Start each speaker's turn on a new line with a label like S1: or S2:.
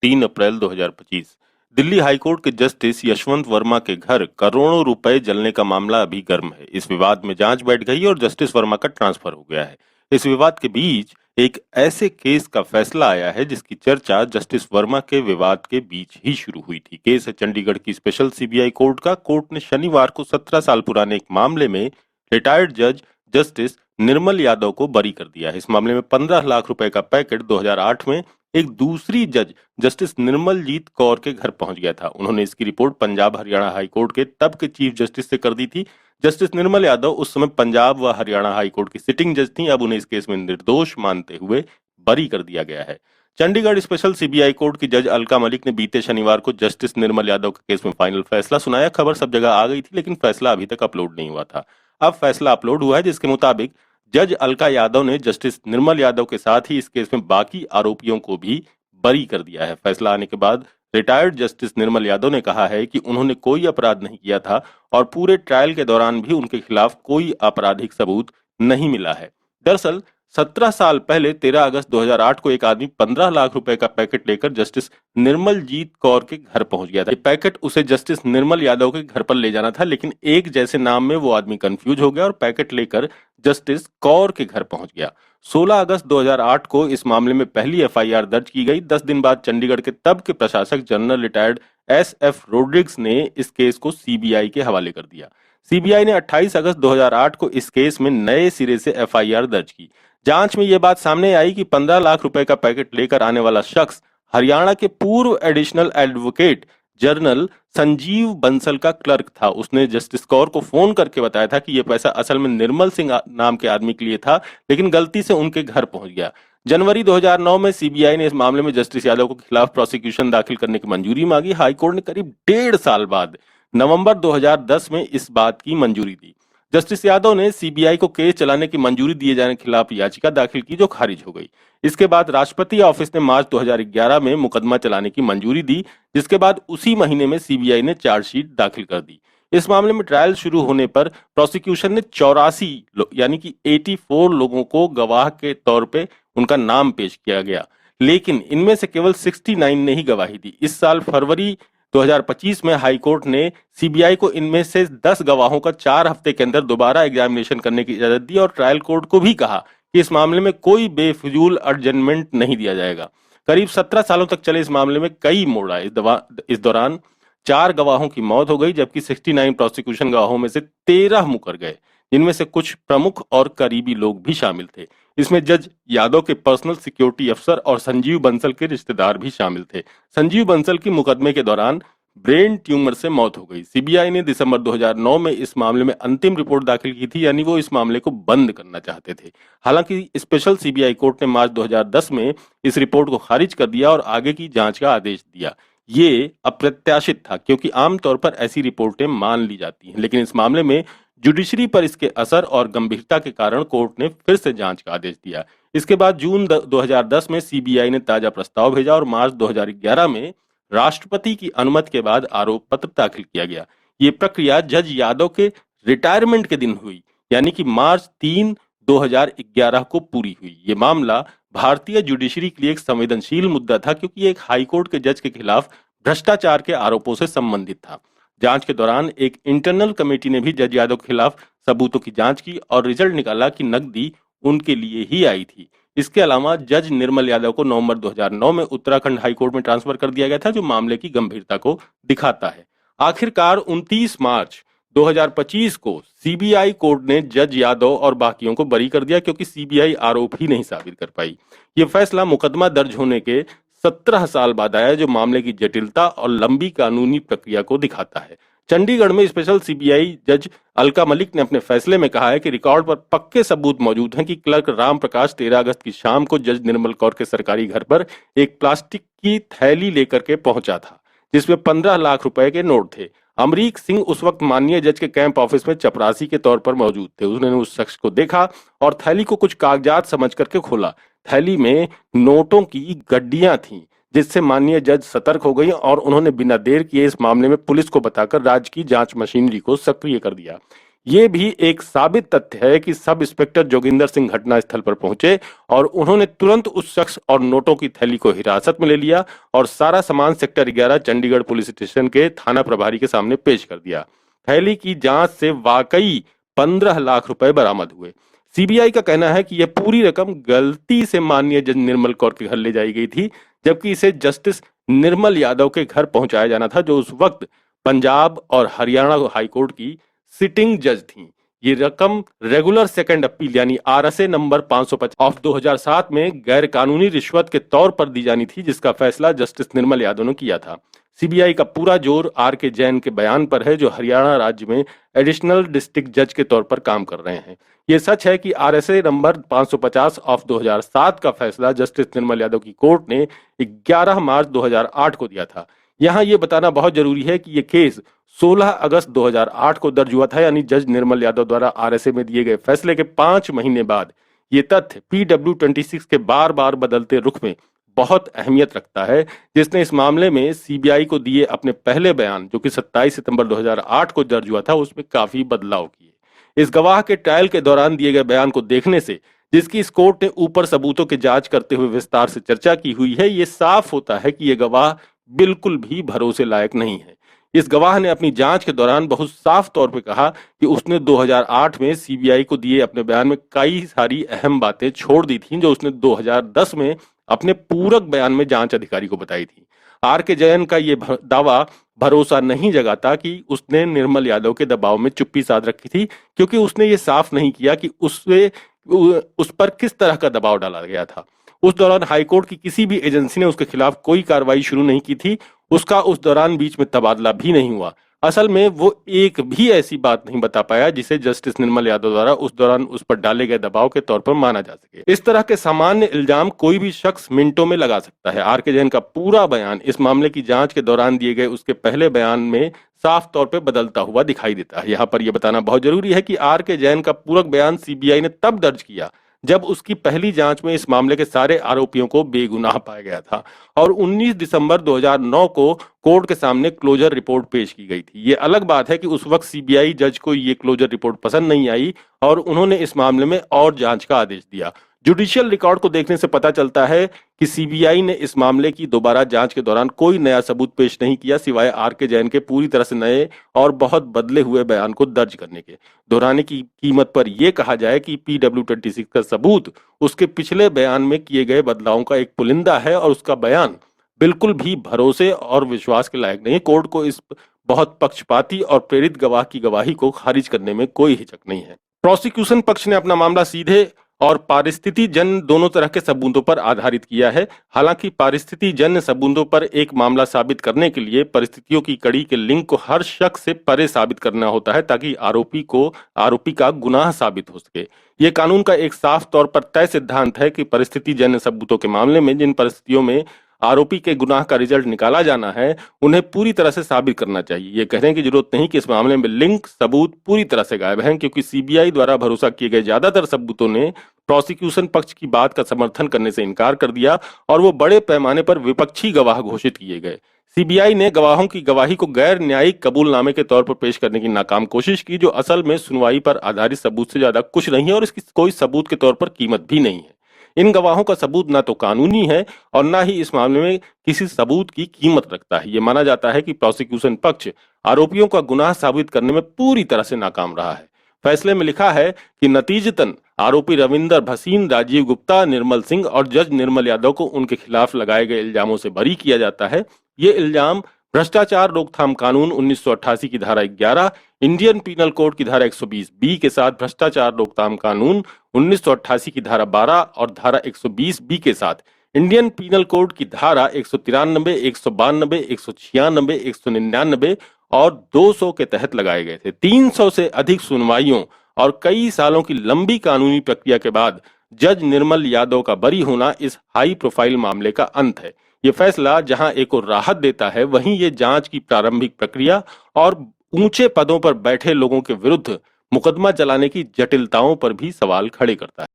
S1: 3 अप्रैल 2025। Delhi high court के justice Yashwant Verma के घर करोड़ों रुपए जलने का मामला अभी गर्म है। इस विवाद में जांच बैठ गई और जस्टिस वर्मा का ट्रांसफर हो गया है। इस विवाद के बीच एक ऐसे केस का फैसला आया है जिसकी चर्चा जस्टिस वर्मा के विवाद के बीच ही शुरू हुई थी। केस है चंडीगढ़ की स्पेशल सीबीआई कोर्ट का। कोर्ट ने शनिवार को 17 साल पुराने एक मामले में रिटायर्ड जज जस्टिस निर्मल यादव को बरी कर दिया है। इस मामले में 15 लाख रुपए का पैकेट 2008 में एक दूसरी जज जस्टिस निर्मलजीत कौर के घर पहुंच गया था। उन्होंने इसकी report Punjab Haryana high court के तब के चीफ जस्टिस से कर दी थी। जस्टिस निर्मल यादव उस समय पंजाब व हरियाणा हाई कोर्ट की सिटिंग जज थी। अब उन्हें इस केस में निर्दोष मानते हुए बरी कर दिया गया है। चंडीगढ़ स्पेशल सीबीआई कोर्ट की जज अलका मलिक ने बीते शनिवार को जस्टिस निर्मल यादव के केस में फाइनल फैसला सुनाया। खबर सब जगह आ गई थी, लेकिन फैसला अभी तक अपलोड नहीं हुआ था। अब फैसला अपलोड हुआ है, जिसके मुताबिक जज अलका यादव ने जस्टिस निर्मल यादव के साथ ही इस केस में बाकी आरोपियों को भी बरी कर दिया है। फैसला आने के बाद रिटायर्ड जस्टिस निर्मल यादव ने कहा है कि उन्होंने कोई अपराध नहीं किया था और पूरे ट्रायल के दौरान भी उनके खिलाफ कोई आपराधिक सबूत नहीं मिला है। दरअसल 17 साल पहले 13 अगस्त 2008 को एक आदमी 15 लाख रुपए का पैकेट लेकर जस्टिस निर्मलजीत कौर के घर पहुंच गया था। ये पैकेट उसे जस्टिस निर्मल यादव के घर पर ले जाना था, लेकिन एक जैसे नाम में वो आदमी कंफ्यूज हो गया और पैकेट लेकर जस्टिस कौर के घर पहुंच गया। 16 अगस्त 2008 को इस मामले में पहली एफआईआर दर्ज की गई। 10 दिन बाद चंडीगढ़ के तब के प्रशासक जनरल रिटायर्ड एसएफ रोड्रिग्स ने इस केस को सीबीआई के हवाले कर दिया। सीबीआई ने 28 अगस्त 2008 को इस केस में नए सिरे से एफआईआर दर्ज की। जांच में यह बात सामने आई कि 15 लाख रुपए का पैकेट लेकर आने वाला शख्स हरियाणा के पूर्व additional advocate general Sanjeev Bansal का क्लर्क था। उसने जस्टिस कौर को फोन करके बताया था कि यह पैसा असल में निर्मल सिंह नाम के आदमी के लिए था, लेकिन गलती से उनके घर पहुंच गया। जनवरी 2009 में सीबीआई ने इस मामले में जस्टिस यादव के खिलाफ प्रोसिक्यूशन दाखिल करने की मंजूरी मांगी। हाईकोर्ट ने करीब 1.5 साल बाद नवंबर 2010 में इस बात की मंजूरी दी। जस्टिस यादव ने सीबीआई को केस चलाने की मंजूरी दिए जाने के खिलाफ याचिका दाखिल की, जो खारिज हो गई। इसके बाद राष्ट्रपति ऑफिस ने मार्च 2011 में मुकदमा चलाने की मंजूरी दी, जिसके बाद उसी महीने में सीबीआई ने चार्जशीट दाखिल कर दी। इस मामले में ट्रायल शुरू होने पर प्रोसिक्यूशन ने 84 यानी कि 84 लोगों को गवाह के तौर पे उनका नाम पेश किया गया, लेकिन इनमें से केवल 69 ने ही गवाही दी। इस साल फरवरी 2025 में हाईकोर्ट ने सीबीआई को इनमें से 10 गवाहों का 4 हफ्ते के अंदर दोबारा एग्जामिनेशन करने की इजाजत दी और ट्रायल कोर्ट को भी कहा कि इस मामले में कोई बेफिजूल एडजमेंट नहीं दिया जाएगा। करीब 17 सालों तक चले इस मामले में कई मोड़ आए। इस दौरान 4 गवाहों की मौत हो गई, जबकि 69 प्रोसिक्यूशन गवाहों में से 13 मुकर गए, जिनमें से कुछ प्रमुख और करीबी लोग भी शामिल थे। इसमें जज यादव के पर्सनल सिक्योरिटी अफसर और संजीव बंसल के रिश्तेदार भी शामिल थे। संजीव बंसल की मुकदमे के दौरान ब्रेन ट्यूमर से मौत हो गई। सीबीआई ने दिसंबर 2009 में इस मामले में अंतिम रिपोर्ट दाखिल की थी, यानी वो इस मामले को बंद करना चाहते थे। हालांकि स्पेशल सीबीआई कोर्ट ने मार्च 2010 में इस रिपोर्ट को खारिज कर दिया और आगे की जांच का आदेश दिया। ये अप्रत्याशित था, क्योंकि आमतौर पर ऐसी रिपोर्टें मान ली जाती हैं, लेकिन इस मामले में जुडिशरी पर इसके असर और गंभीरता के कारण कोर्ट ने फिर से जांच का आदेश दिया। इसके बाद जून 2010 में सीबीआई ने ताजा प्रस्ताव भेजा और मार्च 2011 में राष्ट्रपति की अनुमति के बाद आरोप पत्र दाखिल किया गया। ये प्रक्रिया जज यादव के रिटायरमेंट के दिन हुई, यानी कि मार्च 3, 2011 को पूरी हुई। ये मामला भारतीय जुडिशरी के लिए एक संवेदनशील मुद्दा था, क्योंकि एक हाईकोर्ट के जज के खिलाफ भ्रष्टाचार के आरोपों से संबंधित था। जांच के दौरान एक इंटरनल कमेटी ने भी जज यादव के खिलाफ सबूतों की जांच की और रिजल्ट निकाला कि नकदी उनके लिए ही आई थी। इसके अलावा जज निर्मल यादव को नवंबर 2009 में उत्तराखंड हाईकोर्ट में ट्रांसफर कर दिया गया था, जो मामले की गंभीरता को दिखाता है। आखिरकार 29 मार्च 2025 को सीबीआई कोर्ट ने जज यादव और बाकियों को बरी कर दिया, क्योंकि सीबीआई आरोप ही नहीं साबित कर पाई। ये फैसला मुकदमा दर्ज होने के 17 साल बाद आया, जो मामले की जटिलता और लंबी कानूनी प्रक्रिया को दिखाता है। चंडीगढ़ में स्पेशल सीबीआई जज अलका मलिक ने अपने फैसले में कहा है कि रिकॉर्ड पर पक्के सबूत मौजूद हैं कि क्लर्क राम प्रकाश 13 अगस्त की शाम को जज निर्मल कौर के सरकारी घर पर एक प्लास्टिक की थैली लेकर के पहुंचा था, जिसमें 15 लाख रुपए के नोट थे। अमरीक सिंह उस वक्त माननीय जज के कैंप ऑफिस में चपरासी के तौर पर मौजूद थे। उसने उस शख्स को देखा और थैली को कुछ कागजात समझ करके खोला। थैली में नोटों की गड्डियां थीं, जिससे माननीय जज सतर्क हो गई और उन्होंने बिना देर किए इस मामले में पुलिस को बताकर राज्य की जांच मशीनरी को सक्रिय कर दिया। ये भी एक साबित तथ्य है कि सब इंस्पेक्टर जोगिंदर सिंह घटनास्थल पर पहुंचे और उन्होंने तुरंत उस शख्स और नोटों की थैली को हिरासत में ले लिया और सारा सामान सेक्टर 11 चंडीगढ़ पुलिस स्टेशन के थाना प्रभारी के सामने पेश कर दिया। थैली की जांच से वाकई 15 लाख रुपए बरामद हुए। सीबीआई का कहना है कि यह पूरी रकम गलती से माननीय जज निर्मल कौर के घर ले जाई गई थी, जबकि इसे जस्टिस निर्मल यादव के घर पहुंचाया जाना था, जो उस वक्त पंजाब और हरियाणा हाईकोर्ट की सिटिंग जज थी। ये रकम रेगुलर सेकंड अपील यानी आरएसए नंबर 550 ऑफ 2007 में गैर कानूनी रिश्वत के तौर पर दी जानी थी, जिसका फैसला जस्टिस निर्मल यादव ने किया था। सीबीआई का पूरा जोर आर के जैन के बयान पर है, जो हरियाणा राज्य में एडिशनल डिस्ट्रिक्ट जज के तौर पर काम कर रहे हैं। ये सच है कि आरएसए नंबर 550 ऑफ 2007 का फैसला जस्टिस निर्मल यादव की कोर्ट ने 11 मार्च 2008 को दिया था। यहाँ ये बताना बहुत जरूरी है कि ये केस 16 अगस्त 2008 को दर्ज हुआ था, यानी जज निर्मल यादव द्वारा आरएसए में दिए गए फैसले के 5 महीने बाद। ये तथ्य PW26 के बार बार बदलते रुख में बहुत अहमियत रखता है, जिसने इस मामले में सीबीआई को दिए अपने पहले बयान, जो कि 27 सितंबर 2008 को दर्ज हुआ था, उसमें काफी बदलाव किए। इस गवाह के ट्रायल के दौरान दिए गए बयान को देखने से, जिसकी इस कोर्ट ने ऊपर सबूतों की जांच करते हुए विस्तार से चर्चा की हुई है, ये साफ होता है कि यह गवाह बिल्कुल भी भरोसे लायक नहीं है। इस गवाह ने अपनी जांच के दौरान बहुत साफ तौर पे कहा कि उसने 2008 में सीबीआई को दिए अपने बयान में कई सारी अहम बातें छोड़ दी थी, जो उसने 2010 में अपने पूरक बयान में जांच अधिकारी को बताई थी। आर के जैन का ये दावा भरोसा नहीं जगाता कि उसने निर्मल यादव के दबाव में चुप्पी साध रखी थी, क्योंकि उसने ये साफ नहीं किया कि उस पर किस तरह का दबाव डाला गया था। उस दौरान हाईकोर्ट की किसी भी एजेंसी ने उसके खिलाफ कोई कार्रवाई शुरू नहीं की थी। उसका उस दौरान बीच में तबादला भी नहीं हुआ। असल में वो एक भी ऐसी बात नहीं बता पाया जिसे जस्टिस निर्मल यादव द्वारा उस दौरान उस पर डाले गए दबाव के तौर पर माना जा सके। इस तरह के सामान्य इल्जाम कोई भी शख्स मिनटों में लगा सकता है। आर के जैन का पूरा बयान इस मामले की जांच के दौरान दिए गए उसके पहले बयान में साफ तौर पर बदलता हुआ दिखाई देता है। यहाँ पर यह बताना बहुत जरूरी है कि आर के जैन का पूरक बयान सीबीआई ने तब दर्ज किया जब उसकी पहली जांच में इस मामले के सारे आरोपियों को बेगुनाह पाया गया था और 19 दिसंबर 2009 को कोर्ट के सामने क्लोजर रिपोर्ट पेश की गई थी। ये अलग बात है कि उस वक्त सीबीआई जज को ये क्लोजर रिपोर्ट पसंद नहीं आई और उन्होंने इस मामले में और जांच का आदेश दिया। जुडिशियल रिकॉर्ड को देखने से पता चलता है कि सीबीआई ने इस मामले की दोबारा जांच के दौरान कोई नया सबूत पेश नहीं किया, सिवाय आर के जैन के पूरी तरह से नए और बहुत बदले हुए बयान को दर्ज करने के। दोहराने की कीमत पर यह कहा जाए कि PW26 का सबूत उसके पिछले बयान में किए गए बदलावों का एक पुलिंदा है और उसका बयान बिल्कुल भी भरोसे और विश्वास के लायक नहीं। कोर्ट को इस बहुत पक्षपाती और प्रेरित गवाह की गवाही को खारिज करने में कोई हिचक नहीं है। प्रोसिक्यूशन पक्ष ने अपना मामला सीधे और पारिस्थिति जन्य दोनों तरह के सबूतों पर आधारित किया है। हालांकि पारिस्थिति जन्य सबूतों पर एक मामला साबित करने के लिए परिस्थितियों की कड़ी के लिंक को हर शख्स से परे साबित करना होता है, ताकि आरोपी का गुनाह साबित हो सके। ये कानून का एक साफ तौर पर तय सिद्धांत है कि परिस्थिति जन्य सबूतों के मामले में जिन परिस्थितियों में आरोपी के गुनाह का रिजल्ट निकाला जाना है, उन्हें पूरी तरह से साबित करना चाहिए। ये कहने की जरूरत नहीं कि इस मामले में लिंक सबूत पूरी तरह से गायब हैं, क्योंकि सीबीआई द्वारा भरोसा किए गए ज्यादातर सबूतों ने प्रोसिक्यूशन पक्ष की बात का समर्थन करने से इनकार कर दिया और वो बड़े पैमाने पर विपक्षी गवाह घोषित किए गए। सीबीआई ने गवाहों की गवाही को गैर न्यायिक कबूलनामे के तौर पर पेश करने की नाकाम कोशिश की, जो असल में सुनवाई पर आधारित सबूत से ज्यादा कुछ नहीं है और इसकी कोई सबूत के तौर पर कीमत भी नहीं है। इन गवाहों का सबूत ना तो कानूनी है और ना ही इस मामले में किसी सबूत की कीमत रखता है। ये माना जाता है कि प्रोसिक्यूशन पक्ष आरोपियों का गुनाह साबित करने में पूरी तरह से नाकाम रहा है। फैसले में लिखा है कि नतीजतन आरोपी रविंदर भसीन, राजीव गुप्ता, निर्मल सिंह और जज निर्मल यादव को उनके खिलाफ लगाए गए इल्जामों से बरी किया जाता है। ये इल्जाम भ्रष्टाचार रोकथाम कानून 1988 की धारा 11, इंडियन पीनल कोड की धारा 120B के साथ भ्रष्टाचार रोकथाम कानून 1988 की धारा 12 और धारा 120B के साथ इंडियन पीनल कोड की धारा 193, 192, 196, 199 और 200 के तहत लगाए गए थे। 300 से अधिक सुनवाइयों और कई सालों की लंबी कानूनी प्रक्रिया के बाद जज निर्मल यादव का बरी होना इस हाई प्रोफाइल मामले का अंत है। ये फैसला जहां एक और राहत देता है, वहीं ये जांच की प्रारंभिक प्रक्रिया और ऊंचे पदों पर बैठे लोगों के विरुद्ध मुकदमा चलाने की जटिलताओं पर भी सवाल खड़े करता है।